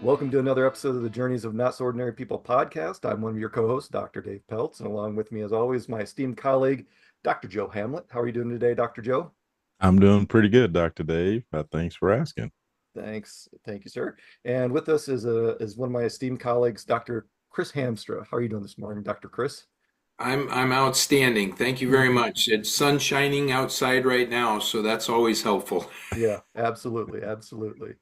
Welcome to another episode of the Journeys of Not So Ordinary People podcast. I'm one of your co-hosts, Dr. Dave Peltz, and along with me, as always, my esteemed colleague, Dr. Joe Hamlett. How are you doing today, Dr. Joe? I'm doing pretty good, Dr. Dave. Thanks for asking. Thanks. Thank you, sir. And with us is one of my esteemed colleagues, Dr. Chris Hamstra. How are you doing this morning, Dr. Chris? I'm outstanding. Thank you very much. It's sun shining outside right now, so that's always helpful. Yeah, absolutely, absolutely.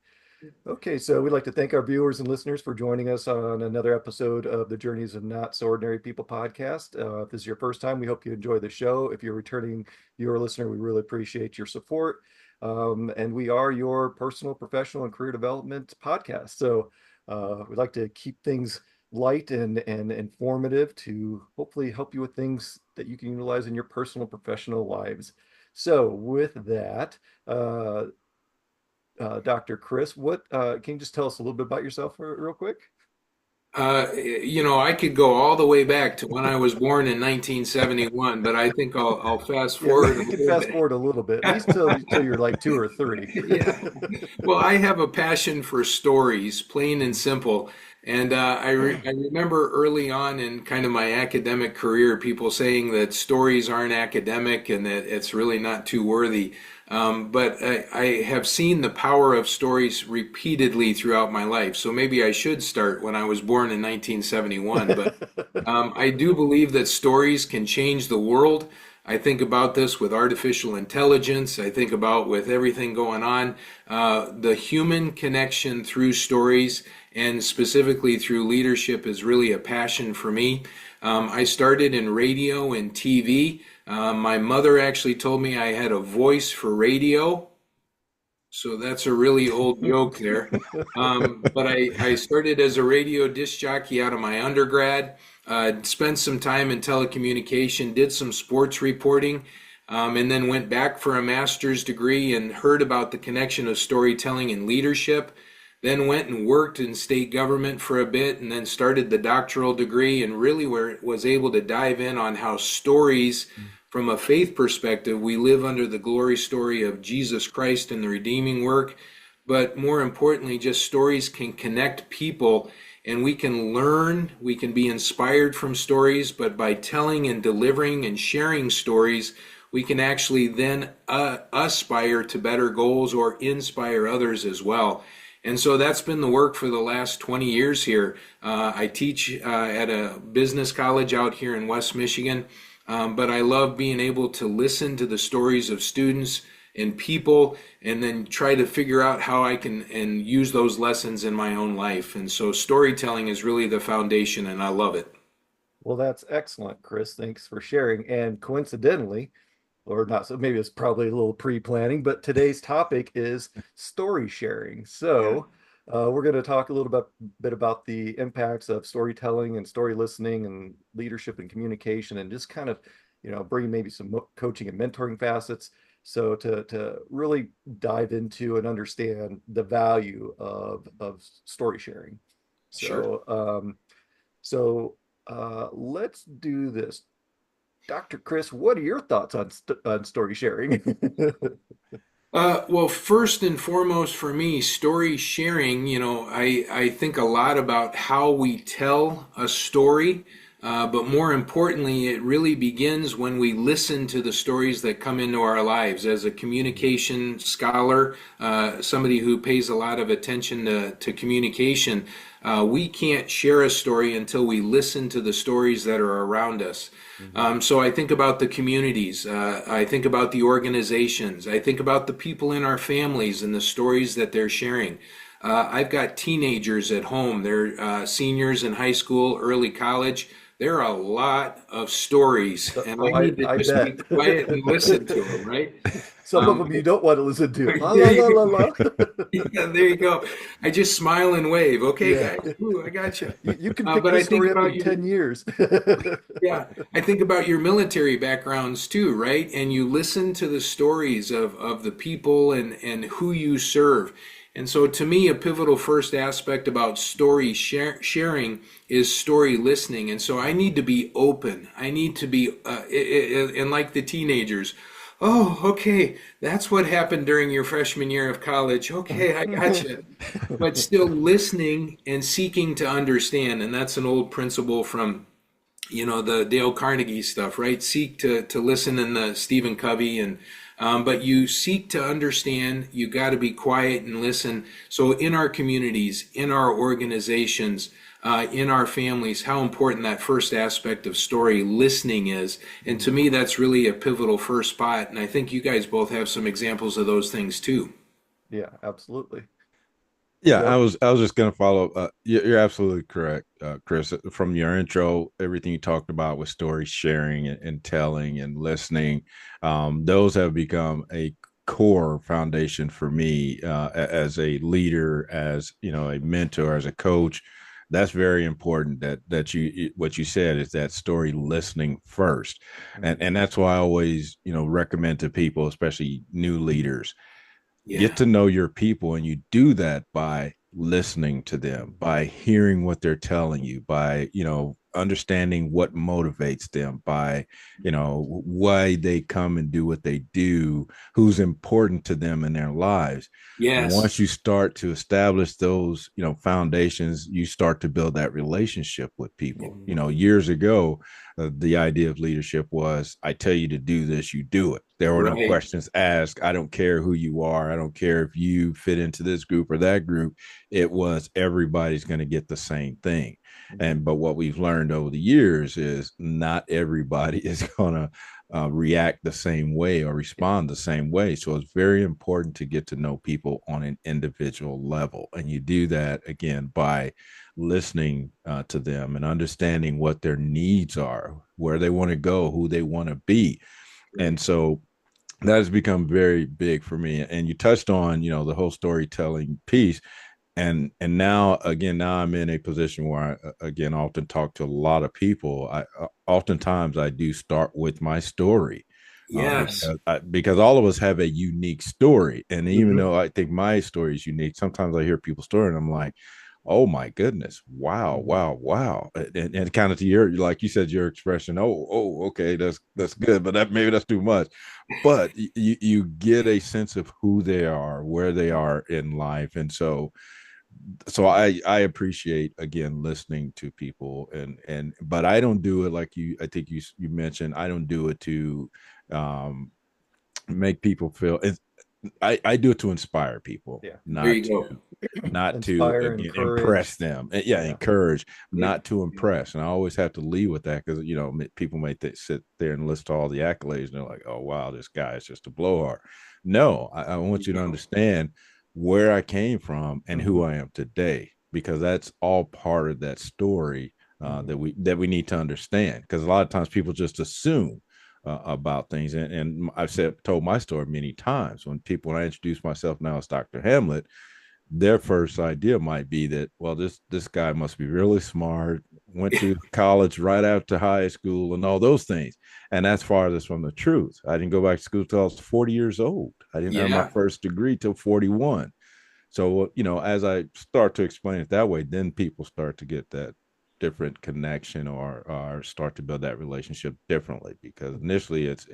Okay, so we'd like to thank our viewers and listeners for joining us on another episode of the Journeys of Not So Ordinary People podcast. If this is your first time, we hope you enjoy the show. If you're a returning viewer or listener, we really appreciate your support. And we are your personal, professional, and career development podcast. So we'd like to keep things light and informative to hopefully help you with things that you can utilize in your personal, professional lives. So with that, Dr. Chris, what can you just tell us a little bit about yourself real quick? I could go all the way back to when I was born in 1971, but I think I'll fast Yeah, forward a we can little fast bit. forward a little bit, at least till you're like two or three. Yeah. Well, I have a passion for stories, plain and simple. And I remember early on in kind of my academic career, people saying that stories aren't academic and that it's really not too worthy. But I have seen the power of stories repeatedly throughout my life. So maybe I should start when I was born in 1971. But I do believe that stories can change the world. I think about this with artificial intelligence. I think about with everything going on, the human connection through stories and specifically through leadership is really a passion for me. I started in radio and TV. My mother actually told me I had a voice for radio. So that's a really old joke there. But I started as a radio disc jockey out of my undergrad, spent some time in telecommunication, did some sports reporting, and then went back for a master's degree and heard about the connection of storytelling and leadership. Then went and worked in state government for a bit and then started the doctoral degree and really was able to dive in on how stories from a faith perspective, we live under the glory story of Jesus Christ and the redeeming work. But more importantly, just stories can connect people and we can learn, we can be inspired from stories, but by telling and delivering and sharing stories, we can actually then aspire to better goals or inspire others as well. And so that's been the work for the last 20 years here. I teach at a business college out here in West Michigan. But I love being able to listen to the stories of students and people and then try to figure out how I can and use those lessons in my own life. And so storytelling is really the foundation and I love it. Well, that's excellent, Chris. Thanks for sharing. And coincidentally, or not, so maybe it's probably a little pre-planning, but today's topic is story sharing. Yeah, So we're going to talk a little bit about the impacts of storytelling and story listening and leadership and communication, and just kind of, bring maybe some coaching and mentoring facets. So to really dive into and understand the value of story sharing. sure. So let's do this. Dr. Chris, what are your thoughts on story sharing? Well, first and foremost for me, story sharing, I think a lot about how we tell a story, but more importantly, it really begins when we listen to the stories that come into our lives. As a communication scholar, somebody who pays a lot of attention to communication, we can't share a story until we listen to the stories that are around us. So I think about the communities, I think about the organizations, I think about the people in our families and the stories that they're sharing. I've got teenagers at home, they're seniors in high school, early college. There are a lot of stories, and Oh, I need to I just be bet. quiet and listen to them, right? Some of them you don't want to listen to. La la There la you la go. la. Yeah, there you go. I just smile and wave. Okay, Yeah. guys, ooh, I got you. You can pick But I this think story up about in your 10 years. Yeah, I think about your military backgrounds too, right? And you listen to the stories of the people and who you serve. And so to me, a pivotal first aspect about sharing is story listening. And so I need to be open. I need to be, and like the teenagers, Oh, okay. That's what happened during your freshman year of college. Okay, I gotcha. But still listening and seeking to understand. And that's an old principle from, the Dale Carnegie stuff, right? Seek to listen in the Stephen Covey but you seek to understand. You got to be quiet and listen. So in our communities, in our organizations, in our families, how important that first aspect of story listening is. And to me, that's really a pivotal first spot. And I think you guys both have some examples of those things too. Yeah, absolutely. Yeah, I Joe? was I was just gonna follow. You're absolutely correct, Chris. From your intro, everything you talked about with story sharing and telling and listening, those have become a core foundation for me as a leader, as a mentor, as a coach. That's very important. That what you said is that story listening first, and that's why I always recommend to people, especially new leaders, get Yeah. to know your people, and you do that by listening to them, by hearing what they're telling you, by understanding what motivates them, by why they come and do what they do, who's important to them in their lives. Yes. Once you start to establish those foundations, you start to build that relationship with people. Years ago, the idea of leadership was, I tell you to do this, you do it. There were no Right. questions asked. I don't care who you are. I don't care if you fit into this group or that group. It was, everybody's going to get the same thing. But what we've learned over the years is not everybody is going to react the same way or respond the same way. So it's very important to get to know people on an individual level. And you do that, again, by listening to them and understanding what their needs are, where they want to go, who they want to be. And so that has become very big for me. And you touched on the whole storytelling piece. And now I'm in a position where I again often talk to a lot of people. I oftentimes I do start with my story, Yes. because all of us have a unique story. And even Mhm. though I think my story is unique, sometimes I hear people's story and I'm like, oh my goodness, wow, wow, wow. And kind of to your, like you said, your expression, okay, that's good, but maybe that's too much. But you get a sense of who they are, where they are in life. And so I appreciate, again, listening to people. And but I don't do it like I think you mentioned, I don't do it to um make people feel it. I do it to inspire people, Yeah. There you go. not to, Inspire, again, impress encourage. them. Yeah, Yeah. encourage, Yep. not to impress. And I always have to lead with that, because people may sit there and list all the accolades and they're like, oh wow, this guy is just a blowhard. No, I want you to No. understand where I came from and who Hmm. I am today, because that's all part of that story Hmm. that we need to understand. Because a lot of times people just assume about things. And I've told my story many times. When I introduce myself now as Dr. Hamlett, their first idea might be that, well, this guy must be really smart, went to college right after high school and all those things. And that's farthest from the truth. I didn't go back to school till I was 40 years old. I didn't earn my Yeah. first degree till 41. So as I start to explain it that way, then people start to get that different connection, or start to build that relationship differently, because initially it's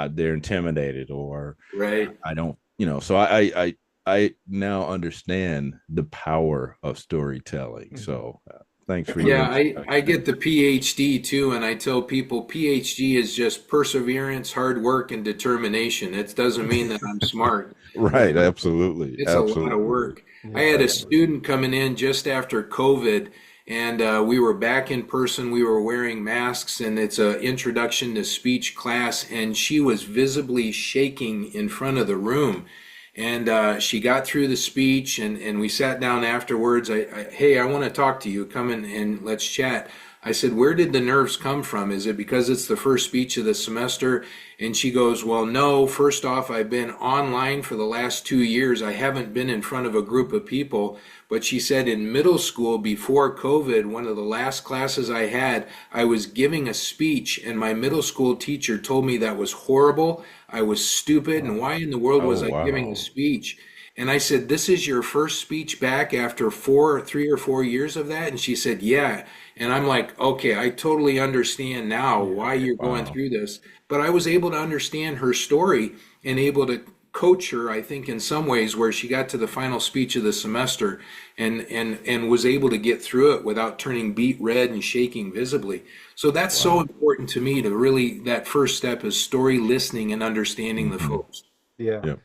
they're intimidated, or Right. I don't, so I now understand the power of storytelling. Hmm. So thanks for your Yeah, I introduction. get the PhD too, and I tell people PhD is just perseverance, hard work, and determination. It doesn't mean that I'm smart. Right, absolutely, It's a lot of absolutely. work. I Yeah, had a absolutely. student coming in just after COVID, and we were back in person. We were wearing masks, and it's a introduction to speech class, and she was visibly shaking in front of the room. And she got through the speech, and we sat down afterwards. Hey, I want to talk to you. Come in and let's chat. I said, where did the nerves come from? Is it because it's the first speech of the semester? And she goes, well, no. First off, I've been online for the last 2 years. I haven't been in front of a group of people. But she said in middle school, before COVID, one of the last classes I had, I was giving a speech, and my middle school teacher told me that was horrible. I was stupid, and Wow. why in the world Oh was I giving a wow. speech? And I said, this is your first speech back after 3 or 4 years of that? And she said, yeah. And I'm like, okay, I totally understand now why you're going Wow. through this. But I was able to understand her story and able to coach her, I think, in some ways, where she got to the final speech of the semester and was able to get through it without turning beet red and shaking visibly. So that's so Wow. important to me to really, that first step is story listening and understanding the Hmm. folks. Yeah. Yep.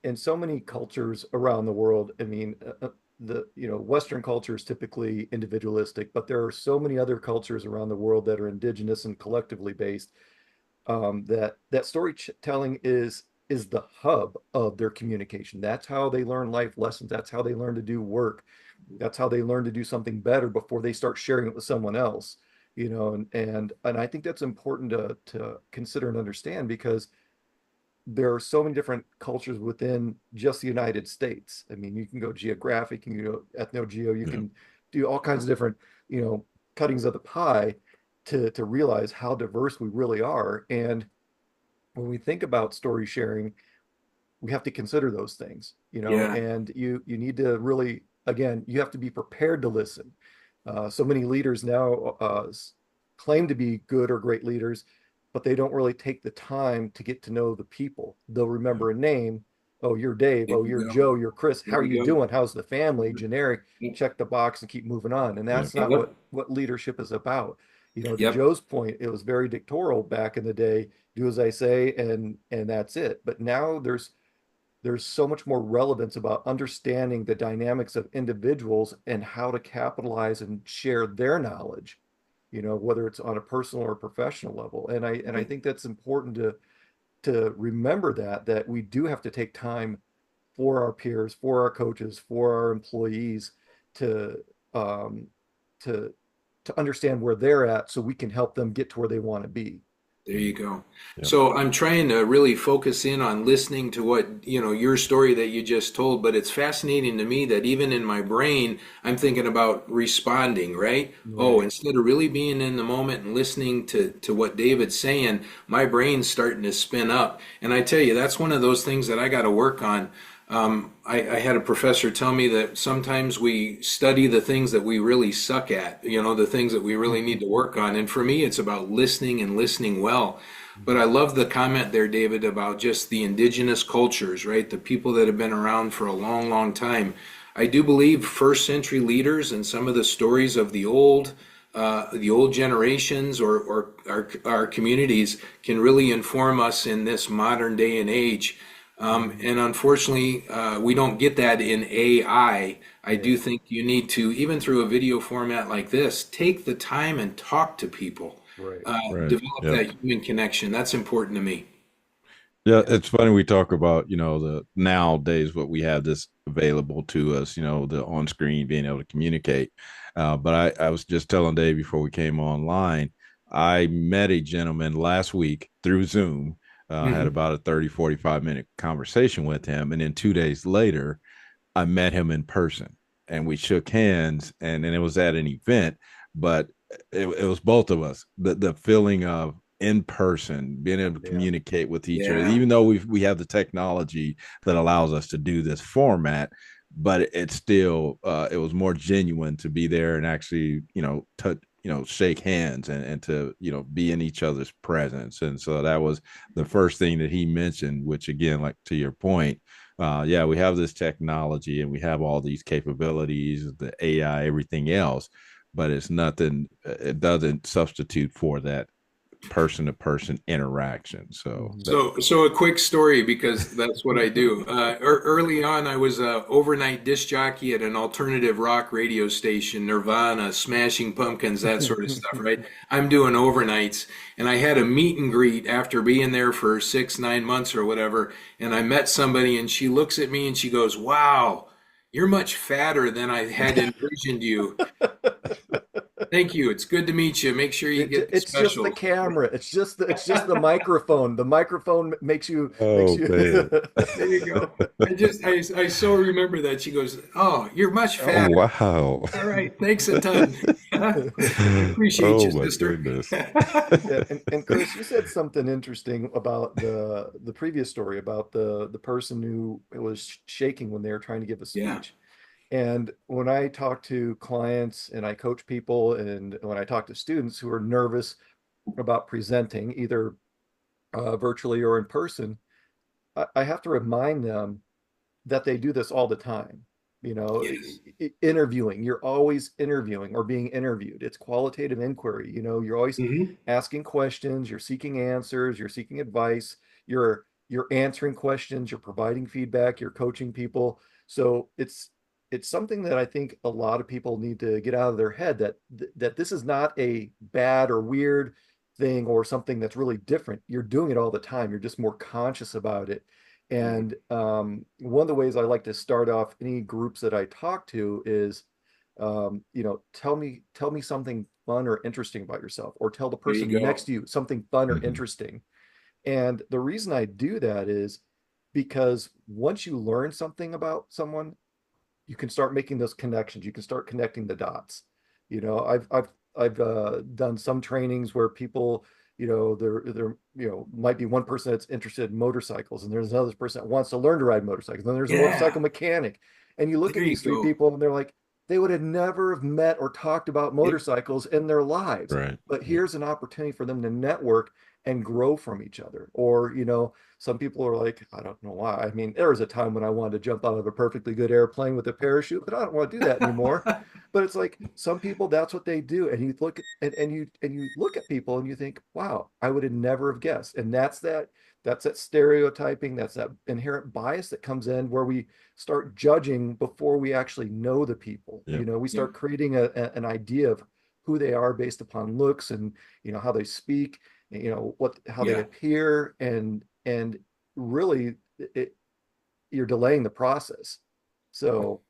And so many cultures around the world, I mean, Western culture is typically individualistic, but there are so many other cultures around the world that are indigenous and collectively based, that storytelling is the hub of their communication. That's how they learn life lessons. That's how they learn to do work. That's how they learn to do something better before they start sharing it with someone else. And I think that's important to consider and understand, because there are so many different cultures within just the United States. I mean, you can go geographic, you can go ethno-geo, you Yep. can do all kinds of different, you know, cuttings of the pie to realize how diverse we really are. And when we think about story sharing, we have to consider those things, Yeah, and you need to really, again, you have to be prepared to listen. So many leaders now claim to be good or great leaders, but they don't really take the time to get to know the people. They'll remember a name. Oh, you're Dave. there Oh, you're you go. Joe. You're Chris. There How are you you go. doing? How's the family? Generic. Check the box and keep moving on. And Yep. that's not Yep. what leadership is about. To Yep. Joe's point, it was very dictatorial back in the day. Do as I say, and that's it. But now there's so much more relevance about understanding the dynamics of individuals and how to capitalize and share their knowledge, whether it's on a personal or professional level. And I think that's important to remember that we do have to take time for our peers, for our coaches, for our employees to um, to to understand where they're at so we can help them get to where they want to be. There you go. Yep. So I'm trying to really focus in on listening to what, your story that you just told, but it's fascinating to me that even in my brain, I'm thinking about responding, right? Oh, Right. instead of really being in the moment and listening to what David's saying, my brain's starting to spin up. And I tell you, that's one of those things that I got to work on. I had a professor tell me that sometimes we study the things that we really suck at, the things that we really need to work on. And for me, it's about listening and listening well. But I love the comment there, David, about just the indigenous cultures, right? The people that have been around for a long, long time. I do believe first century leaders and some of the stories of the old generations or our communities can really inform us in this modern day and age. And unfortunately, we don't get that in AI. I Yeah. do think you need to, even through a video format like this, take the time and talk to people, Right. Right. develop Yep. that human connection. That's important to me. Yeah, Yeah. it's funny we talk about, the nowadays what we have this available to us, the on screen being able to communicate. But I was just telling Dave before we came online, I met a gentleman last week through Zoom, had Hmm. about a 30, 45 minute conversation with him. And then 2 days later, I met him in person and we shook hands and it was at an event, but it was both of us. The feeling of in person, being able to Yeah. communicate with each other, Yeah, even though we have the technology that allows us to do this format, but it's still it was more genuine to be there and actually, touch, shake hands and to, be in each other's presence. And so that was the first thing that he mentioned, which again, like to your point, yeah, we have this technology and we have all these capabilities, the AI, everything else, but it's nothing, it doesn't substitute for that person to person interaction. So Mhm. that, so a quick story because that's what I do. Early on, I was a overnight disc jockey at an alternative rock radio station, Nirvana, Smashing Pumpkins, that sort of stuff, right? I'm doing overnights, and I had a meet and greet after being there for 6, 9 months or whatever, and I met somebody, and she looks at me and she goes, "Wow, you're much fatter than I had envisioned you." Thank you. It's good to meet you. Make sure you get the It's just the specials. camera. It's just the microphone. The microphone makes oh you. man. There you go. I so remember that. She goes, "Oh, you're much Oh Oh. fatter." wow. All right, thanks a ton. I appreciate you, Oh my sister. goodness. Yeah, and Chris, you said something interesting about the previous story about the person who was shaking when they were trying to give a Yeah. speech. And when I talk to clients and I coach people, and when I talk to students who are nervous about presenting, either virtually or in person, I have to remind them that they do this all the time. You know, Yes. interviewing, you're always interviewing or being interviewed. It's qualitative inquiry. You know, you're always Hmm. asking questions, you're seeking answers, you're seeking advice, you're answering questions, you're providing feedback, you're coaching people. So it's something that I think a lot of people need to get out of their head, that this is not a bad or weird thing or something that's really different. You're doing it all the time. You're just more conscious about it. And one of the ways I like to start off any groups that I talk to is, tell me something fun or interesting about yourself, or tell the There you person next go. to you something fun or Mhm. interesting. And the reason I do that is because once you learn something about someone, you can start making those connections. You can start connecting the dots. You know, I've done some trainings where people, there might be one person that's interested in motorcycles, and there's another person that wants to learn to ride motorcycles. And then there's a Yeah. motorcycle mechanic, and you look There at you these three go. people, and they're like, they would have never have met or talked about Yep. motorcycles in their lives. Right. But Yeah. here's an opportunity for them to network and grow from each other. Or, some people are like, I don't know why. I mean, there was a time when I wanted to jump out of a perfectly good airplane with a parachute, but I don't want to do that anymore. But it's like some people, that's what they do. And you look at and you look at people and you think, wow, I would have never have guessed. And that's that stereotyping, that's that inherent bias that comes in where we start judging before we actually know the people. Yep. We Yep. start creating an idea of who they are based upon looks, and how they speak, how they Yeah. appear, and really you're delaying the process. So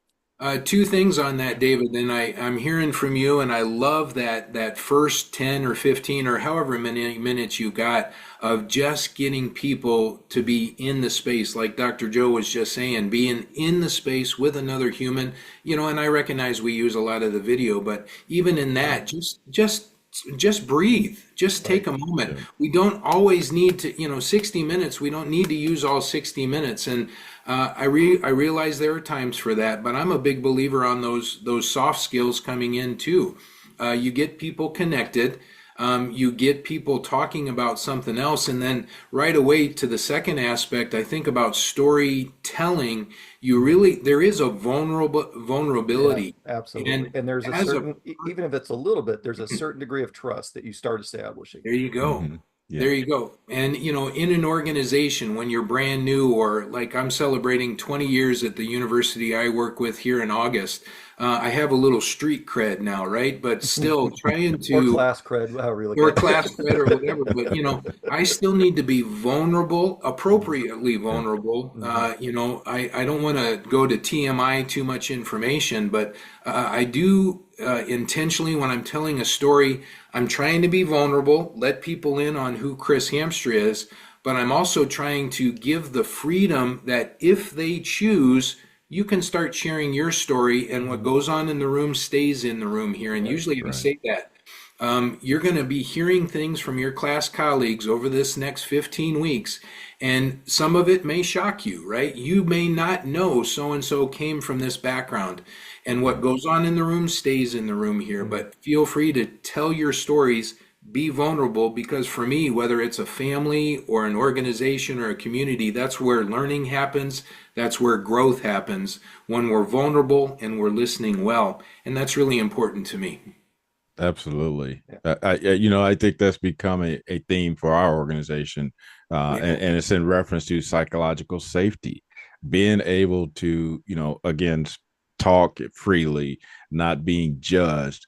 Two things on that, David. And I'm hearing from you, and I love that first 10 or 15 or however many minutes you got of just getting people to be in the space, like Dr. Joe was just saying, being in the space with another human. And I recognize we use a lot of the video, but even in yeah, that, just breathe. Just right. take a moment. Yeah. We don't always need to, 60 minutes. We don't need to use all 60 minutes. And I realize there are times for that, but I'm a big believer on those soft skills coming in too. You get people connected. You get people talking about something else, and then right away to the second aspect, I think about storytelling. There is a Yeah, vulnerability, absolutely. and And there's a as a certain, even if it's a little bit, there's a certain degree of trust that you start establishing. There you go. Hmm. Yeah. There you go. And in an organization when you're brand new, or like I'm celebrating 20 years at the university I work with here in August, I have a little street cred now, right? But still trying Or to, class cred, however you look or at class cred or whatever. But it. I still need to be vulnerable, Mhm, appropriately Yeah. vulnerable. mhm. I don't want to go to TMI, too much information, but I do intentionally, when I'm telling a story, I'm trying to be vulnerable, let people in on who Chris Hamstra is, but I'm also trying to give the freedom that if they choose, you can start sharing your story, and what Mhm. goes on in the room stays in the room here. And Right. usually I Right. say that. You're going to be hearing things from your class colleagues over this next 15 weeks, and some of it may shock you, right? You may not know so and so came from this background, and what Right. goes on in the room stays in the room here. Mhm. But feel free to tell your stories, be vulnerable, because for me, whether it's a family or an organization or a community, that's where learning happens, that's where growth happens when we're vulnerable and we're listening well. And that's really important to me. Absolutely. Yeah. I think that's become a theme for our organization, Yeah. and it's in reference to psychological safety, being able to, again, talk freely, not being judged,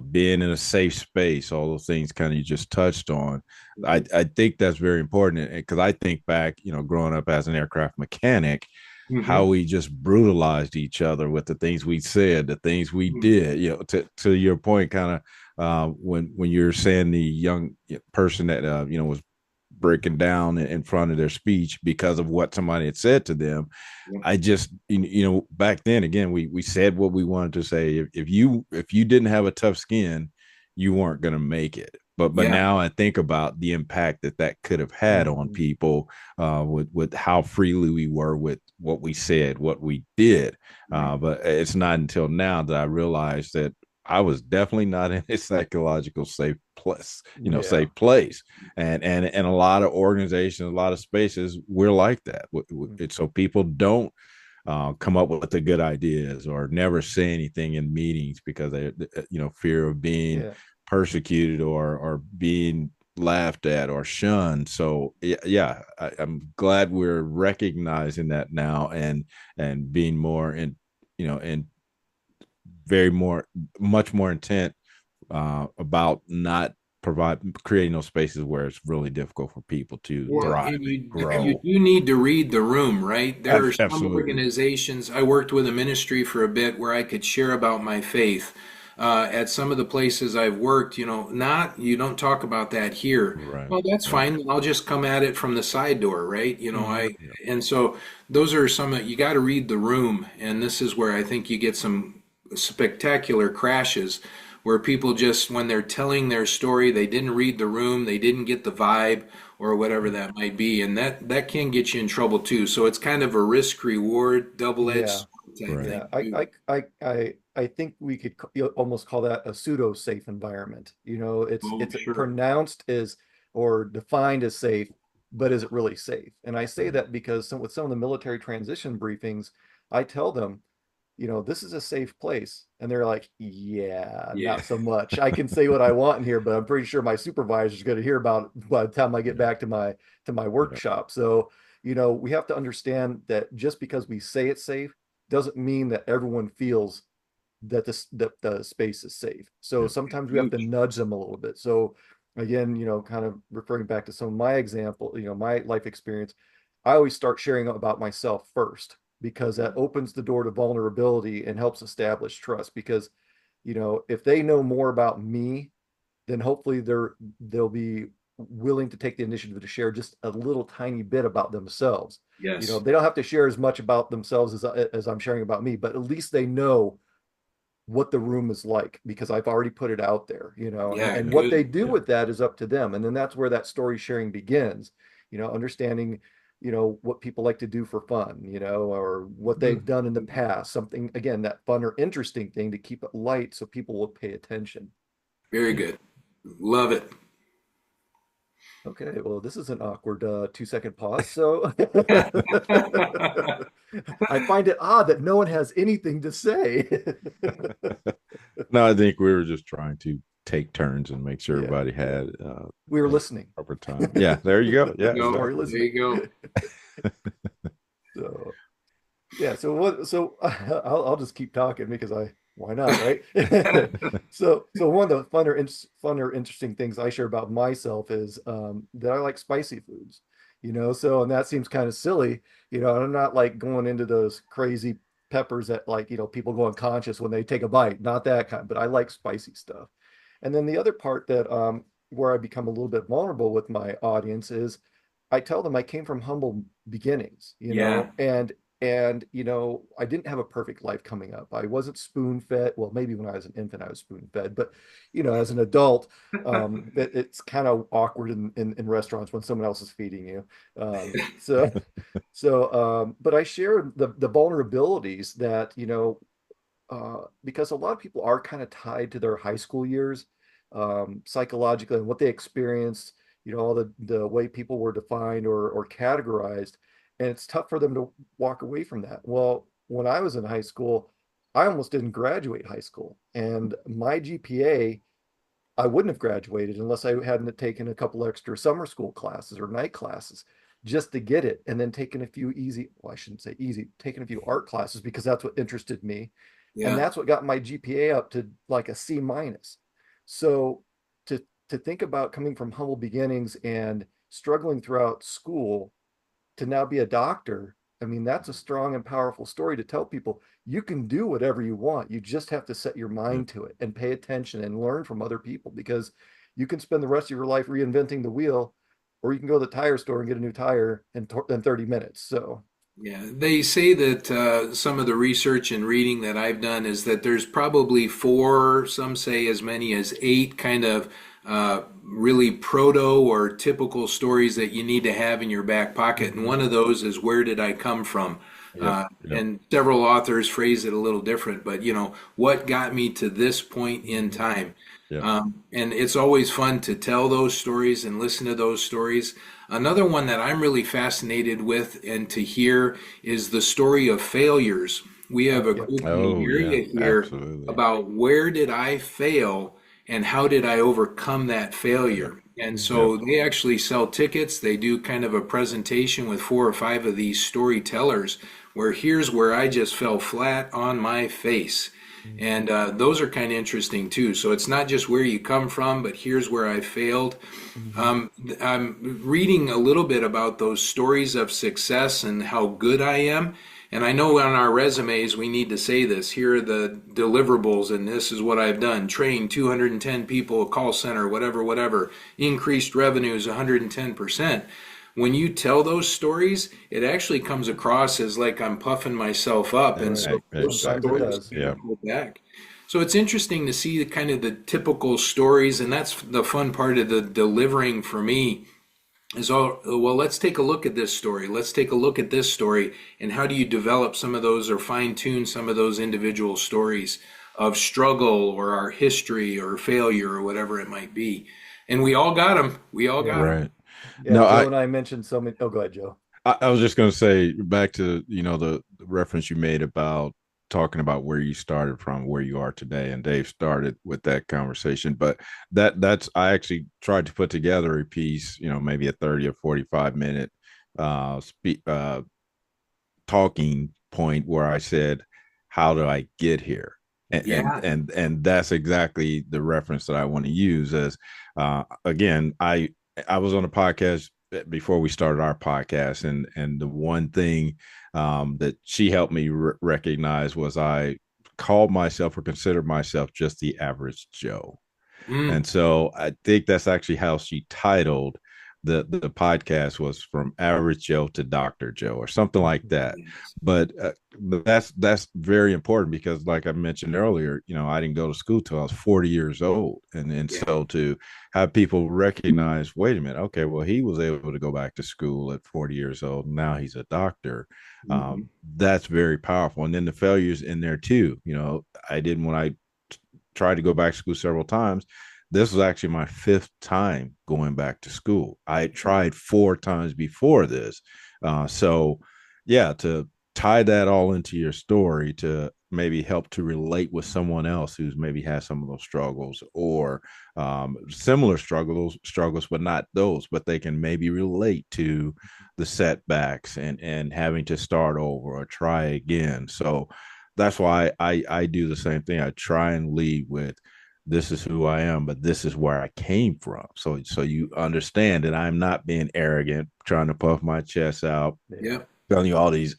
being in a safe space, all those things kind of you just touched on. I think that's very important because I think back, growing up as an aircraft mechanic, how Hmm. we just brutalized each other with the things we said, the things we Hmm. did. To your point, kind of when you're saying the young person that was breaking down in front of their speech because of what somebody had said to them. I just back then again we said what we wanted to say. If you didn't have a tough skin, you weren't going to make it. But Yeah. now I think about the impact that that could have had on Mhm. people, with how freely we were with what we said, what we did. Right. But it's not until now that I realized that I was definitely not in a psychological safe place, Yeah. safe place. And a lot of organizations, a lot of spaces, we're like that. So people don't come up with the good ideas or never say anything in meetings because they, fear of being Yeah. persecuted or being laughed at or shunned. So yeah, I'm glad we're recognizing that now and being more in, and very more, much more intent about not provide creating those spaces where it's really difficult for people to Well, thrive and and you grow. do need to read the room, right? There are some Absolutely. organizations. I worked with a ministry for a bit where I could share about my faith. At some of the places I've worked, not you don't talk about that here. Right. Well, that's Right. fine. I'll just come at it from the side door, right? Mhm. I and so those are some that you got to read the room, and this is where I think you get some spectacular crashes where people just when they're telling their story, they didn't read the room, they didn't get the vibe or whatever that might be, and that can get you in trouble too. So it's kind of a risk reward, double-edged Yeah. sword type Right. thing Yeah, too. I think we could almost call that a pseudo safe environment. Oh, It's sure. pronounced as or defined as safe, but is it really safe? And I say Right. that because with some of the military transition briefings, I tell them, this is a safe place. And they're like, yeah, Yeah. not so much. I can say what I want in here, but I'm pretty sure my supervisor is going to hear about it by the time I get Yeah. back to my Yeah. workshop. So, we have to understand that just because we say it's safe doesn't mean that everyone feels that the space is safe. So Yeah. sometimes we have to Huge. nudge them a little bit. So again, kind of referring back to some of my example, my life experience, I always start sharing about myself first because that opens the door to vulnerability and helps establish trust. Because, if they know more about me, then hopefully they'll be willing to take the initiative to share just a little tiny bit about themselves. Yes. They don't have to share as much about themselves as I'm sharing about me, but at least they know what the room is like because I've already put it out there, and, Yeah, and Yeah. what they good. do Yeah. with that is up to them. And then that's where that story sharing begins, understanding, what people like to do for fun, or what they've Mhm. done in the past, something again, that fun or interesting thing to keep it light so people will pay attention. Very Yeah. good. Love it. Okay, well, this is an awkward 2-second pause. So I find it odd that no one has anything to say. No, I think we were just trying to take turns and make sure Yeah, everybody yeah. had We were a listening. proper time. Yeah, there you go. Yeah, Go. We're exactly. There listening. you go. So yeah, so I'll just keep talking because why not, right? So one of the funner interesting things I share about myself is that I like spicy foods, so and that seems kind of silly, I'm not like going into those crazy peppers that like, people go unconscious when they take a bite, not that kind, but I like spicy stuff. And then the other part that where I become a little bit vulnerable with my audience is I tell them I came from humble beginnings, Yeah. I didn't have a perfect life coming up. I wasn't spoon fed. Well, maybe when I was an infant, I was spoon fed, but as an adult, it's kind of awkward in restaurants when someone else is feeding you. But I share the vulnerabilities that, because a lot of people are kind of tied to their high school years, psychologically and what they experienced, all the way people were defined or categorized. And it's tough for them to walk away from that. Well, when I was in high school, I almost didn't graduate high school. And my GPA, I wouldn't have graduated unless I hadn't taken a couple extra summer school classes or night classes just to get it. And then taken a few easy, well, I shouldn't say easy, taken a few art classes because that's what interested me. And Yeah. that's what got my GPA up to like a C minus. So to think about coming from humble beginnings and struggling throughout school to now be a doctor, I mean, that's a strong and powerful story to tell people you can do whatever you want. You just have to set your Yeah. mind to it and pay attention and learn from other people because you can spend the rest of your life reinventing the wheel, or you can go to the tire store and get a new tire in 30 minutes. So, Yeah, they say that some of the research and reading that I've done is that there's probably four, some say as many as eight kind of really proto or typical stories that you need to have in your back pocket. And one of those is, where did I come from? Yep. Yep. And several authors phrase it a little different, but what got me to this point in time? Yep. And it's always fun to tell those stories and listen to those stories. Another one that I'm really fascinated with and to hear is the story of failures. We have a group in the Oh, yeah, area here absolutely. about, where did I fail and how did I overcome that failure? And so they actually sell tickets. They do kind of a presentation with 4 or 5 of these storytellers, where here's where I just fell flat on my face. And those are kind of interesting too. So it's not just where you come from, but here's where I failed. I'm reading a little bit about those stories of success and how good I am. And I know on our resumes we need to say this. Here are the deliverables, and this is what I've done. Trained 210 people, a call center, whatever. Increased revenues 110%. When you tell those stories, it actually comes across as like I'm puffing myself up. And so those Sometimes it stories does. kind of pull back. So it's interesting to see the kind of the typical stories, and that's the fun part of the delivering for me. Is, all well, let's take a look at this story. Let's take a look at this story, and how do you develop some of those or fine tune some of those individual stories of struggle or our history or failure or whatever it might be. And we all got them. We all got them. Right. Yeah, No, Joe and I mentioned so many. Oh, go ahead, Joe. I was just going to say, back to the reference you made about talking about where you started from, where you are today, and Dave started with that conversation. But that's I actually tried to put together a piece, maybe a 30 or 45 minute talking point where I said, how do I get here? And Yeah. and that's exactly the reference that I want to use. As again, I was on a podcast before we started our podcast, and the one thing that she helped me recognize was, I called myself or considered myself just the average Joe. And so I think that's actually how she titled the podcast, was From Average Joe to Dr. Joe, or something like that. But that's very important, because, like I mentioned earlier, I didn't go to school till I was 40 years old, and so to have people recognize, wait a minute, okay, well, he was able to go back to school at 40 years old, and now he's a doctor. That's very powerful. And then the failures in there too. I didn't, when I tried to go back to school several times. This was actually my 5th time going back to school. I tried 4 times before this. So yeah, to tie that all into your story, to maybe help to relate with someone else who's maybe has some of those struggles, or similar struggles, but not those, but they can maybe relate to the setbacks and having to start over or try again. So that's why I do the same thing. I try and lead with, this is who I am, but this is where I came from. So you understand that I'm not being arrogant, trying to puff my chest out, showing you all these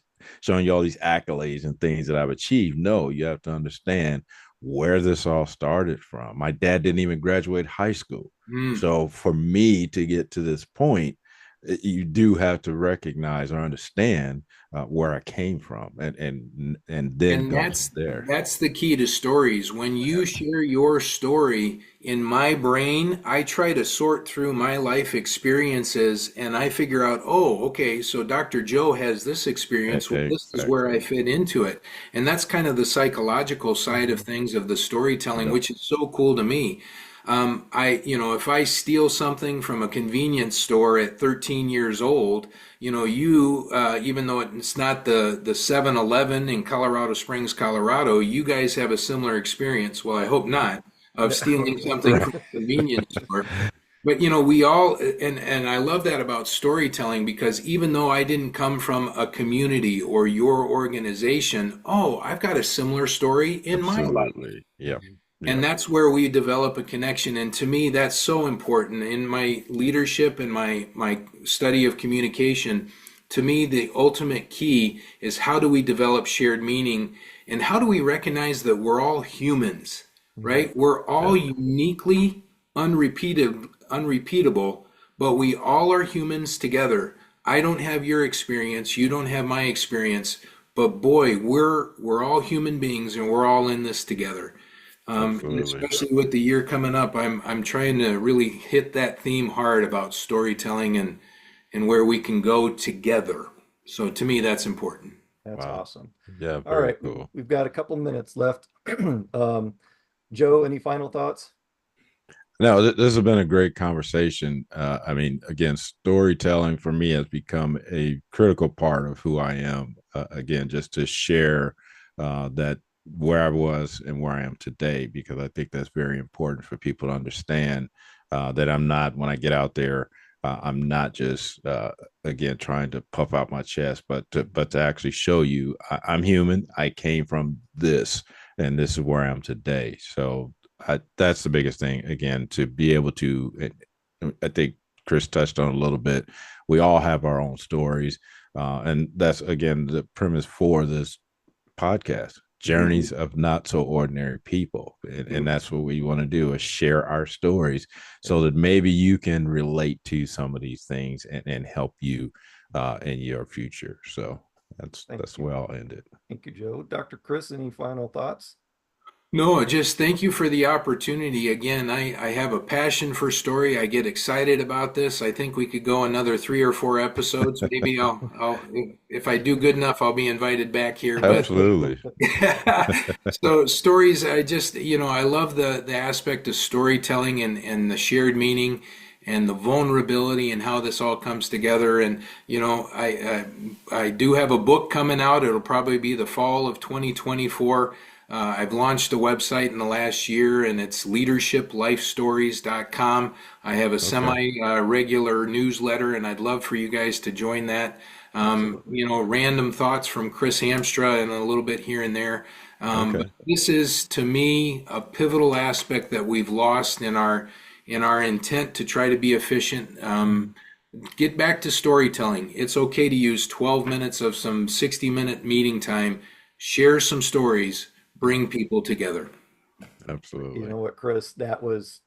accolades and things that I've achieved. No, you have to understand where this all started from. My dad didn't even graduate high school. So for me to get to this point, you do have to recognize or understand where I came from, and then go from there. That's the key to stories. When you share your story, in my brain, I try to sort through my life experiences, and I figure out, oh, okay, so Dr. Joe has this experience. Well, this is where I fit into it. And that's kind of the psychological side of things, of the storytelling, which is so cool to me. If I steal something from a convenience store at 13 years old, even though it's not the 7-Eleven in Colorado Springs, Colorado, you guys have a similar experience. Well, I hope not, of stealing something from a convenience store. But we all, and I love that about storytelling, because even though I didn't come from a community or your organization, I've got a similar story in my life. Yeah. And that's where we develop a connection. And to me, that's so important in my leadership and my study of communication. To me, the ultimate key is, how do we develop shared meaning, and how do we recognize that we're all humans, right? We're all uniquely unrepeatable, but we all are humans together. I don't have your experience. You don't have my experience. But boy, we're all human beings, and we're all in this together. And Absolutely. especially with the year coming up, I'm trying to really hit that theme hard about storytelling and where we can go together. So to me, that's important. That's Wow. awesome. Yeah, All very right, cool. we've got a couple minutes left. Joe, any final thoughts? No, this has been a great conversation. I mean, again, storytelling for me has become a critical part of who I am. Again, just to share that where I was and where I am today, because I think that's very important for people to understand that I'm not, when I get out there, I'm not just again trying to puff out my chest, but to actually show you I'm human. I came from this, and this is where I am today. So that's the biggest thing. Again, to be able to, I think Chris touched on a little bit. We all have our own stories, and that's again the premise for this podcast: journeys of not so ordinary people, and that's what we want to do: is share our stories, so that maybe you can relate to some of these things and help you in your future. So Thank that's you. well ended. Thank you, Joe. Dr. Chris, any final thoughts? No, just thank you for the opportunity. Again, I have a passion for story. I get excited about this. I think we could go another 3 or 4 episodes. Maybe if I do good enough, I'll be invited back here. But Absolutely. so stories, I just, I love the aspect of storytelling and the shared meaning and the vulnerability and how this all comes together. And, I do have a book coming out. It'll probably be the fall of 2024. I've launched a website in the last year, and it's leadershiplifestories.com. I have a Okay. semi regular newsletter, and I'd love for you guys to join that. Absolutely. Random thoughts from Chris Hamstra and a little bit here and there. But Okay. this is, to me, a pivotal aspect that we've lost in our intent to try to be efficient. Get back to storytelling. It's okay to use 12 minutes of some 60-minute meeting time. Share some stories, bring people together. You Absolutely. know what, Chris? That was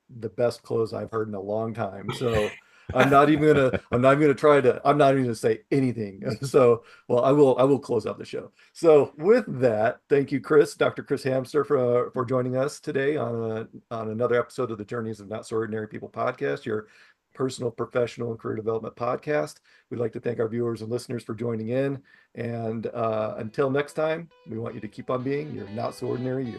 the best close I've heard in a long time. So I'm not even gonna say anything. So, well, I will close out the show. So with that, thank you, Chris, Dr. Chris Hamster, for joining us today on another episode of the Journeys of Not So Ordinary People podcast, your personal, professional, and career development podcast. We'd like to thank our viewers and listeners for joining in. And until next time, we want you to keep on being your not so ordinary you.